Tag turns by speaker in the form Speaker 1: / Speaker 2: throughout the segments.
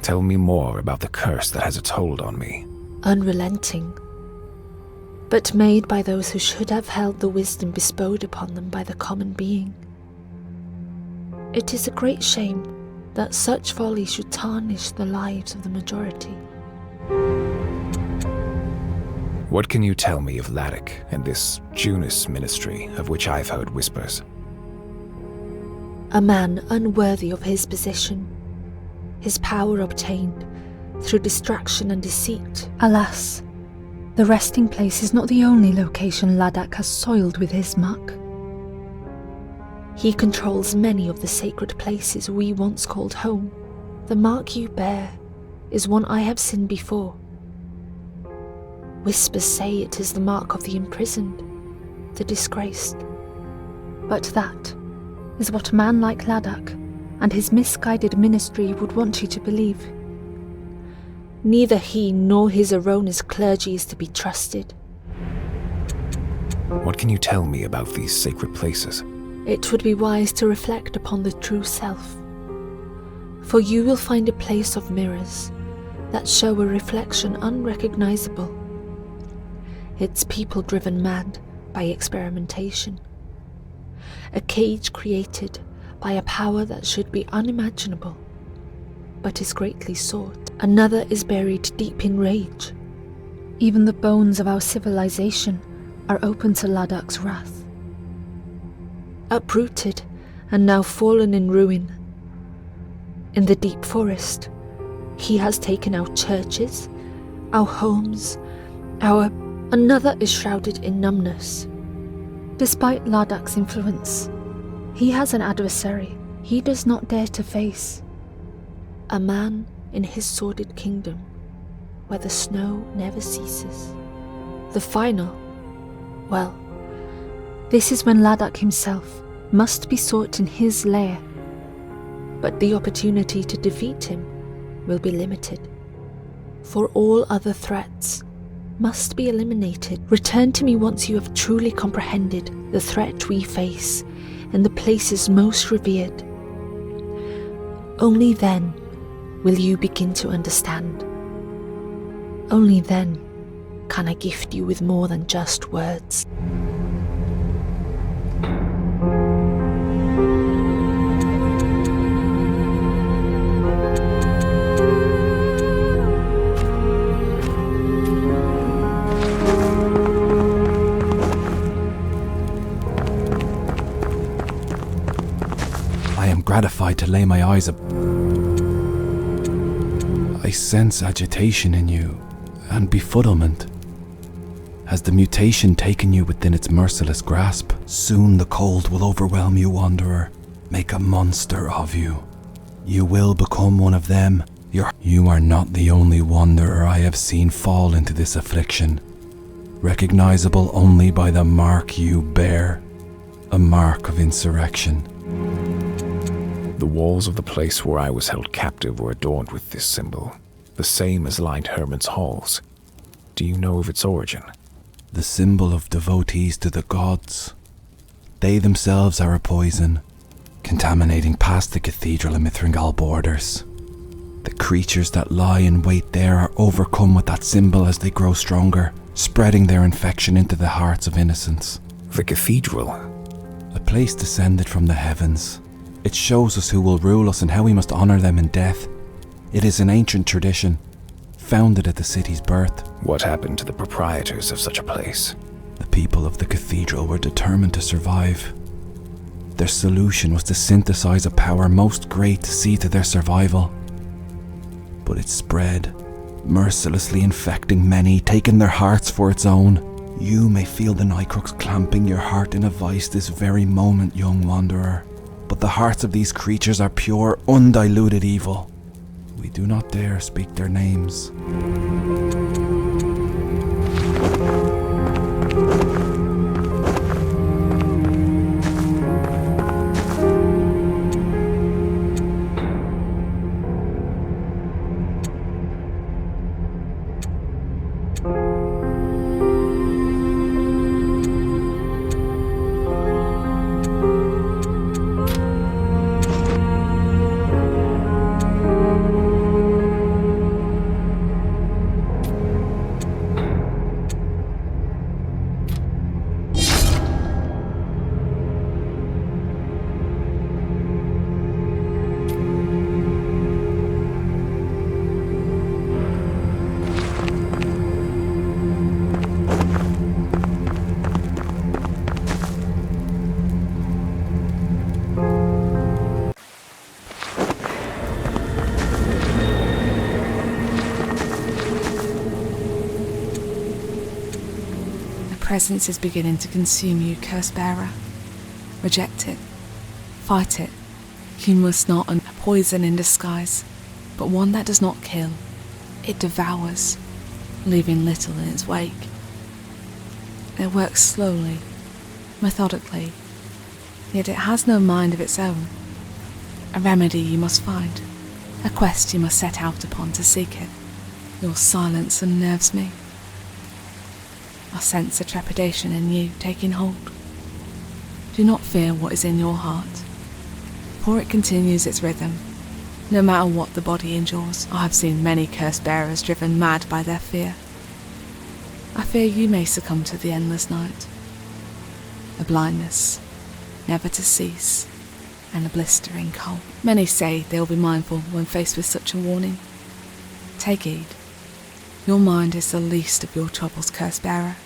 Speaker 1: Tell me more about the curse that has its hold on me.
Speaker 2: Unrelenting, but made by those who should have held the wisdom bestowed upon them by the common being. It is a great shame that such folly should tarnish the lives of the majority.
Speaker 1: What can you tell me of Ladok and this Junus ministry of which I've heard whispers?
Speaker 2: A man unworthy of his position, his power obtained through distraction and deceit.
Speaker 3: Alas, the resting place is not the only location Ladok has soiled with his muck.
Speaker 2: He controls many of the sacred places we once called home. The mark you bear is one I have seen before. Whispers say it is the mark of the imprisoned, the disgraced.
Speaker 3: But that is what a man like Ladok and his misguided ministry would want you to believe.
Speaker 2: Neither he nor his erroneous clergy is to be trusted.
Speaker 1: What can you tell me about these sacred places?
Speaker 2: It would be wise to reflect upon the true self, for you will find a place of mirrors that show a reflection unrecognizable. It's people driven mad by experimentation, a cage created by a power that should be unimaginable, but is greatly sought. Another is buried deep in rage.
Speaker 3: Even the bones of our civilization are open to Ladok's wrath.
Speaker 2: Uprooted and now fallen in ruin. In the deep forest, he has taken our churches, our homes, Another is shrouded in numbness.
Speaker 3: Despite Ladok's influence, he has an adversary he does not dare to face.
Speaker 2: A man in his sordid kingdom, where the snow never ceases. The final, well,
Speaker 3: this is when Ladok himself must be sought in his lair.
Speaker 2: But the opportunity to defeat him will be limited, for all other threats must be eliminated. Return to me once you have truly comprehended the threat we face in the places most revered. Only then will you begin to understand. Only then can I gift you with more than just words.
Speaker 4: I am gratified to lay my eyes up. I sense agitation in you, and befuddlement. Has the mutation taken you within its merciless grasp? Soon the cold will overwhelm you, wanderer, make a monster of you. You will become one of them. You are not the only wanderer I have seen fall into this affliction, recognizable only by the mark you bear, a mark of insurrection.
Speaker 1: The walls of the place where I was held captive were adorned with this symbol, the same as lined Hermann's halls. Do you know of its origin?
Speaker 4: The symbol of devotees to the gods. They themselves are a poison, contaminating past the cathedral and Mithringal borders. The creatures that lie in wait there are overcome with that symbol as they grow stronger, spreading their infection into the hearts of innocents.
Speaker 1: The cathedral?
Speaker 4: A place descended from the heavens. It shows us who will rule us and how we must honor them in death. It is an ancient tradition, founded at the city's birth.
Speaker 1: What happened to the proprietors of such a place?
Speaker 4: The people of the cathedral were determined to survive. Their solution was to synthesize a power most great to see to their survival. But it spread, mercilessly infecting many, taking their hearts for its own. You may feel the Nycrux clamping your heart in a vice this very moment, young wanderer. But the hearts of these creatures are pure, undiluted evil. We do not dare speak their names.
Speaker 5: presence is beginning to consume you, Curse-bearer. Reject it. Fight it. You must not a poison in disguise, but one that does not kill. It devours, leaving little in its wake. It works slowly, methodically, yet it has no mind of its own. A remedy you must find, a quest you must set out upon to seek it. Your silence unnerves me. I sense a trepidation in you taking hold. Do not fear what is in your heart, for it continues its rhythm, no matter what the body endures. I have seen many curse-bearers driven mad by their fear. I fear you may succumb to the endless night, a blindness never to cease, and a blistering cold. Many say they will be mindful when faced with such a warning. Take heed. Your mind is the least of your troubles, Curse-bearer.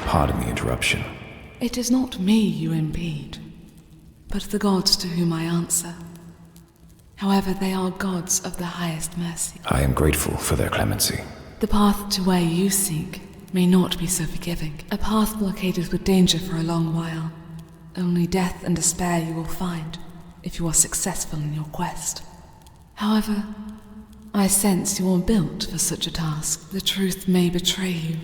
Speaker 1: Pardon the interruption.
Speaker 5: It is not me you impede, but the gods to whom I answer. However, they are gods of the highest mercy.
Speaker 1: I am grateful for their clemency.
Speaker 5: The path to where you seek may not be so forgiving. A path blockaded with danger for a long while. Only death and despair you will find if you are successful in your quest. However, I sense you are built for such a task. The truth may betray you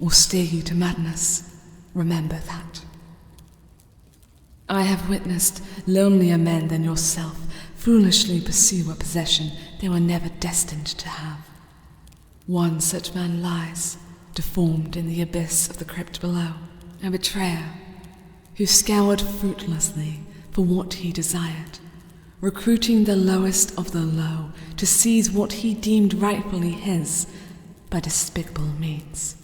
Speaker 5: or steer you to madness. Remember that. I have witnessed lonelier men than yourself foolishly pursue a possession they were never destined to have. One such man lies, deformed in the abyss of the crypt below, a betrayer who scoured fruitlessly for what he desired, recruiting the lowest of the low to seize what he deemed rightfully his by despicable means.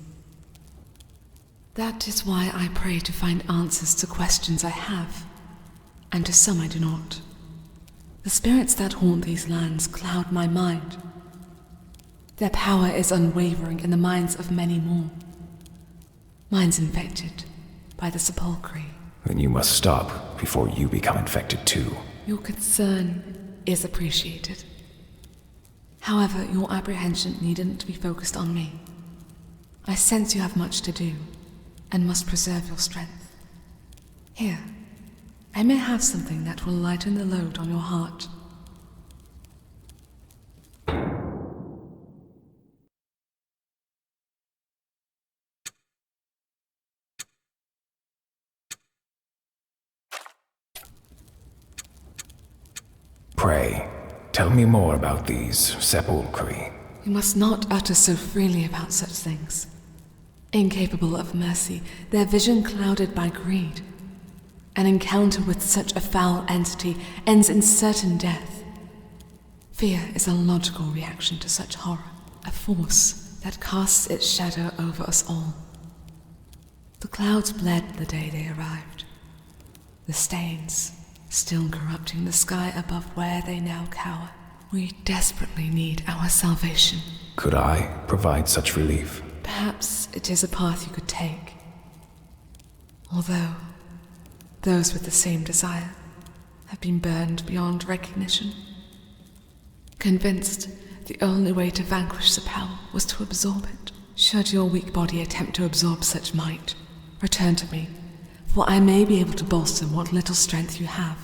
Speaker 5: That is why I pray to find answers to questions I have, and to some I do not. The spirits that haunt these lands cloud my mind. Their power is unwavering in the minds of many more. Minds infected by the sepulchre.
Speaker 1: Then you must stop before you become infected too.
Speaker 5: Your concern is appreciated. However, your apprehension needn't be focused on me. I sense you have much to do, and must preserve your strength. Here, I may have something that will lighten the load on your heart.
Speaker 1: Pray, tell me more about these sepulchre.
Speaker 5: You must not utter so freely about such things. Incapable of mercy, their vision clouded by greed. An encounter with such a foul entity ends in certain death. Fear is a logical reaction to such horror, a force that casts its shadow over us all. The clouds bled the day they arrived. The stains still corrupting the sky above where they now cower. We desperately need our salvation.
Speaker 1: Could I provide such relief?
Speaker 5: Perhaps it is a path you could take. Although, those with the same desire have been burned beyond recognition. Convinced the only way to vanquish the power was to absorb it. Should your weak body attempt to absorb such might, return to me, for I may be able to bolster what little strength you have.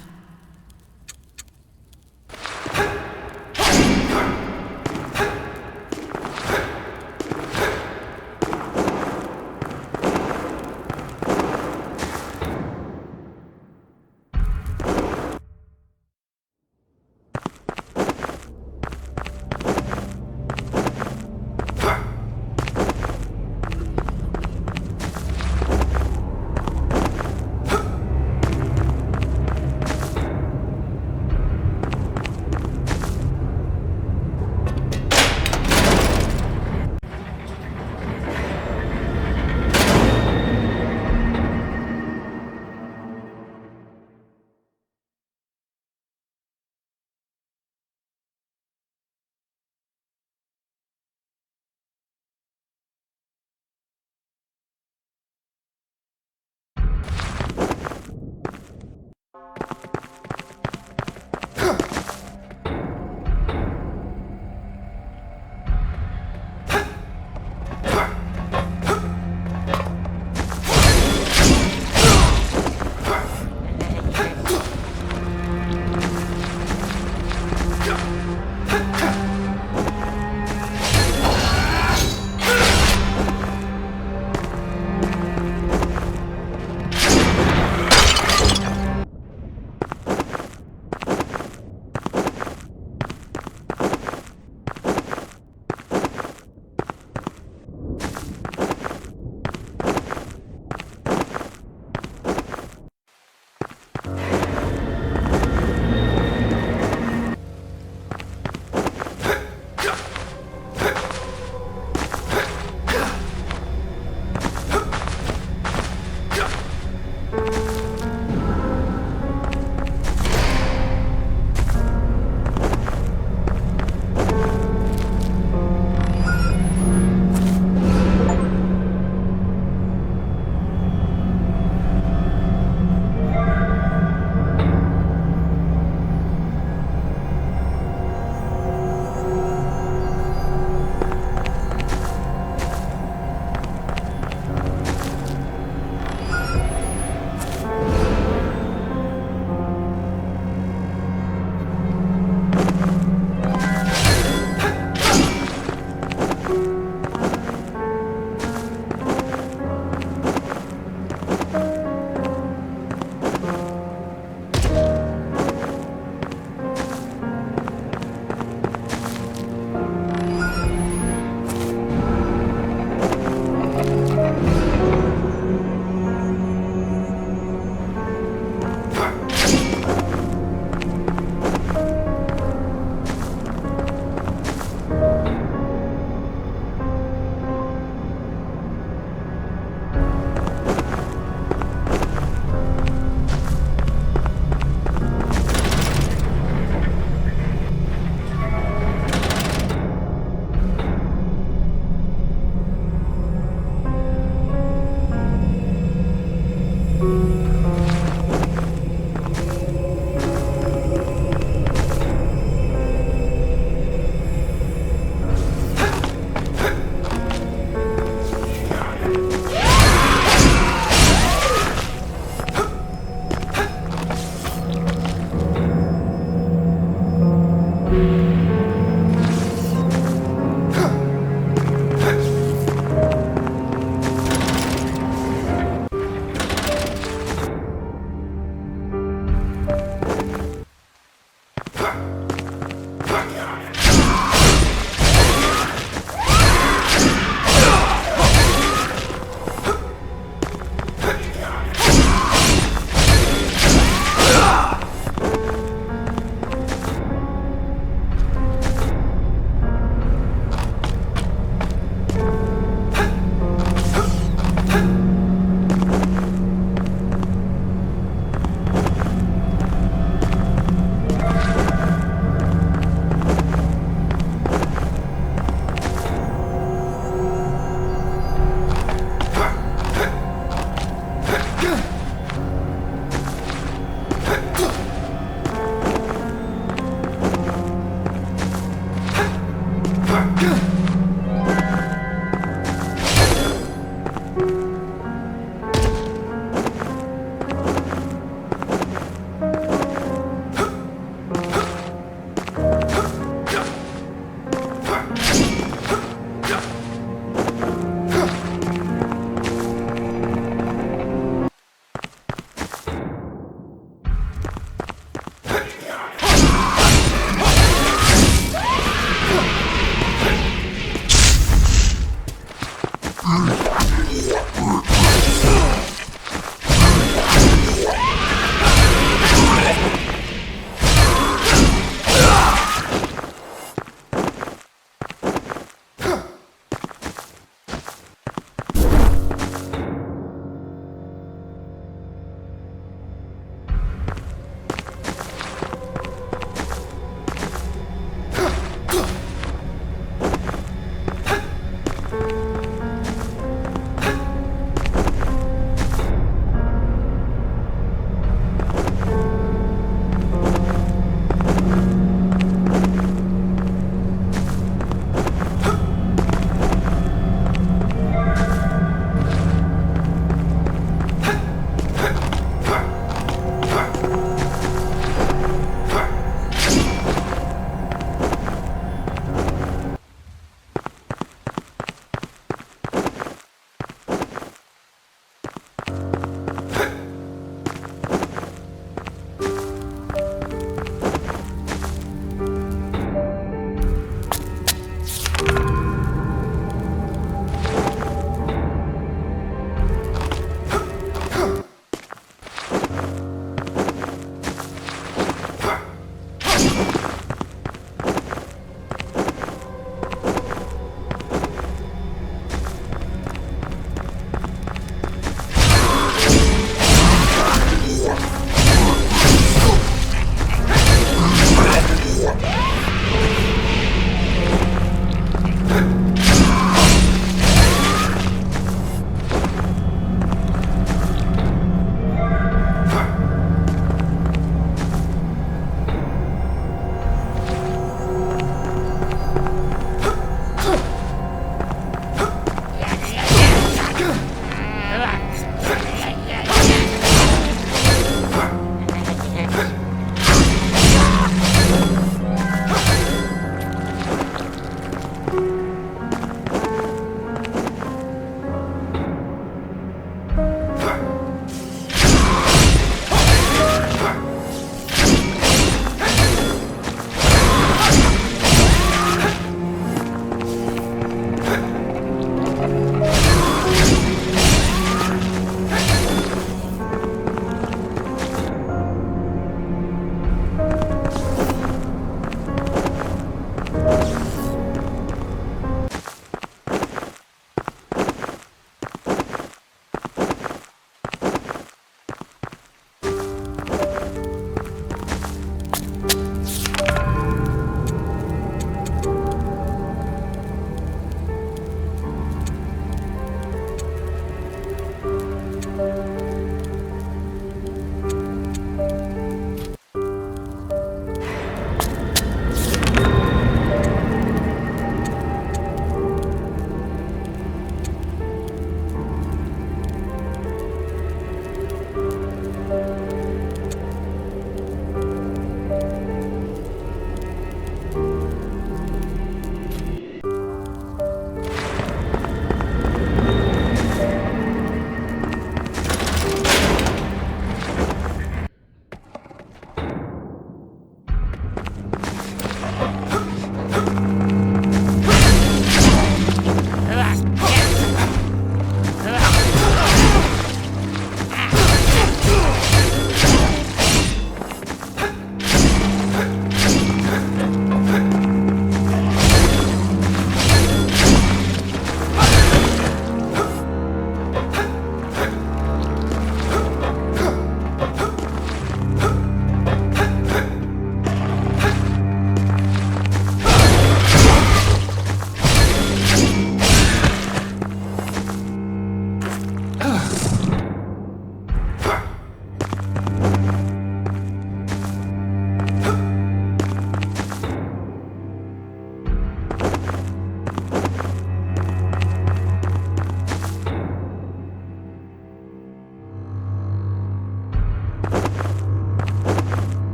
Speaker 6: Good.